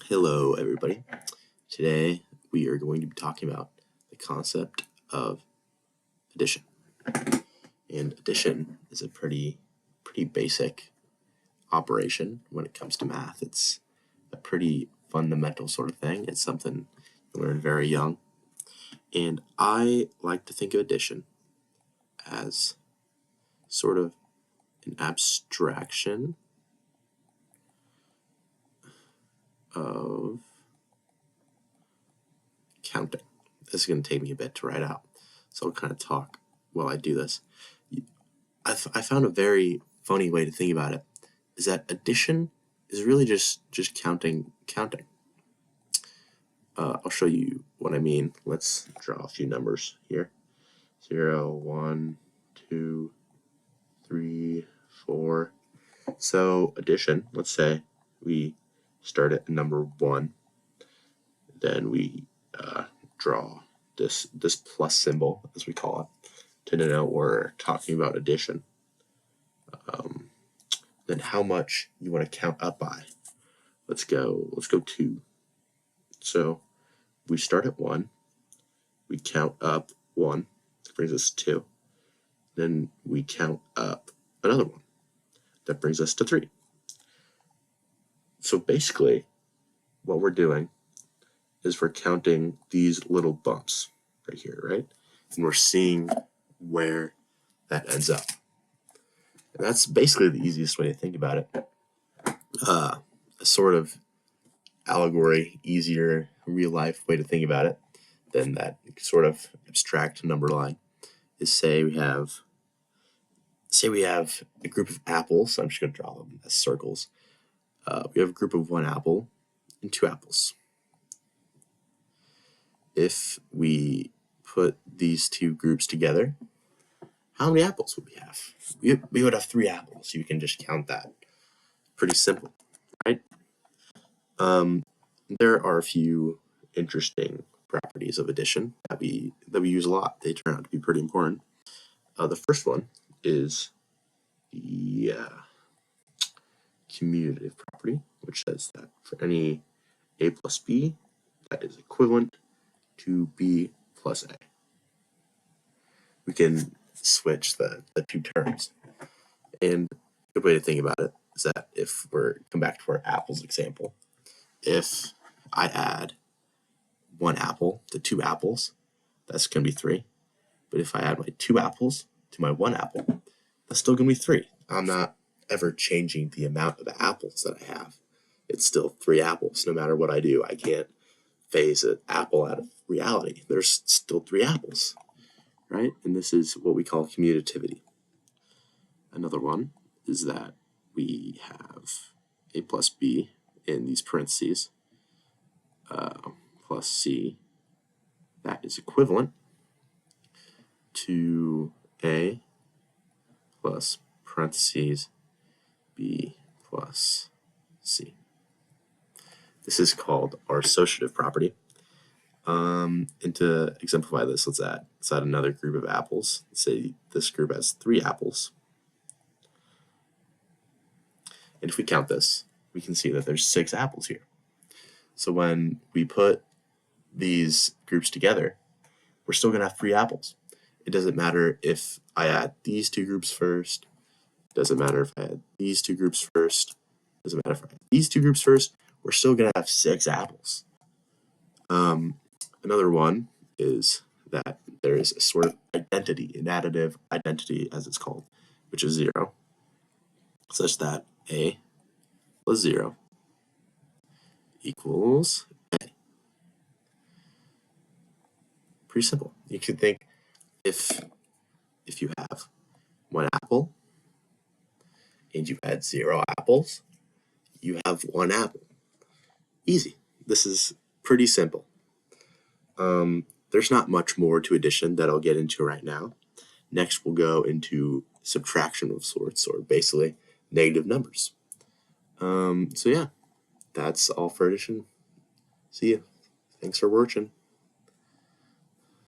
Hello, everybody. Today we are going to be talking about the concept of addition. And addition is a pretty basic operation when it comes to math. It's a pretty fundamental sort of thing. It's something you learn very young. And I like to think of addition as sort of an abstraction of counting. This is going to take me a bit to write out, so I'll kind of talk while I do this. I found a very funny way to think about it is that addition is really just counting. I'll show you what I mean. Let's draw a few numbers here. 0, 1, 2, 3, 4. So addition, let's say we start at number 1. Then we draw this plus symbol, as we call it, to denote we're talking about addition. Then how much you want to count up by. Let's go 2. So we start at 1. We count up 1. That brings us to 2. Then we count up another 1. That brings us to 3. So basically, what we're doing is we're counting these little bumps right here, right? And we're seeing where that ends up. And that's basically the easiest way to think about it. A sort of allegory, easier, real-life way to think about it than that sort of abstract number line is say we have a group of apples. I'm just going to draw them as circles. We have a group of 1 apple and 2 apples. If we put these 2 groups together, how many apples would we have? We would have 3 apples. You can just count that. Pretty simple, right? There are a few interesting properties of addition that we use a lot. They turn out to be pretty important. The first one is the commutative property, which says that for any a plus b, that is equivalent to b plus a. We can switch the 2 terms. And a good way to think about it is that if we're come back to our apples example, if I add 1 apple to 2 apples, that's going to be 3. But if I add my 2 apples to my 1 apple, that's still going to be 3. I'm not ever changing the amount of apples that I have. It's still 3 apples. No matter what I do, I can't phase an apple out of reality. There's still 3 apples, right? And this is what we call commutativity. Another one is that we have a plus b in these parentheses plus c. That is equivalent to a plus parentheses b plus c. This is called our associative property. And to exemplify this, let's add another group of apples. Let's say this group has 3 apples. And if we count this, we can see that there's 6 apples here. So when we put these groups together, we're still going to have 3 apples. It doesn't matter if I add these 2 groups first. It doesn't matter if I add these 2 groups first. It doesn't matter if I add these 2 groups first. We're still going to have 6 apples. Another one is that there is a sort of identity, an additive identity as it's called, which is 0, such that a plus 0 equals a. Pretty simple. You could think if you have 1 apple and you add 0 apples, you have 1 apple. Easy. This is pretty simple. There's not much more to addition that I'll get into right now. Next, we'll go into subtraction of sorts, or basically negative numbers. So yeah, that's all for addition. See ya. Thanks for watching.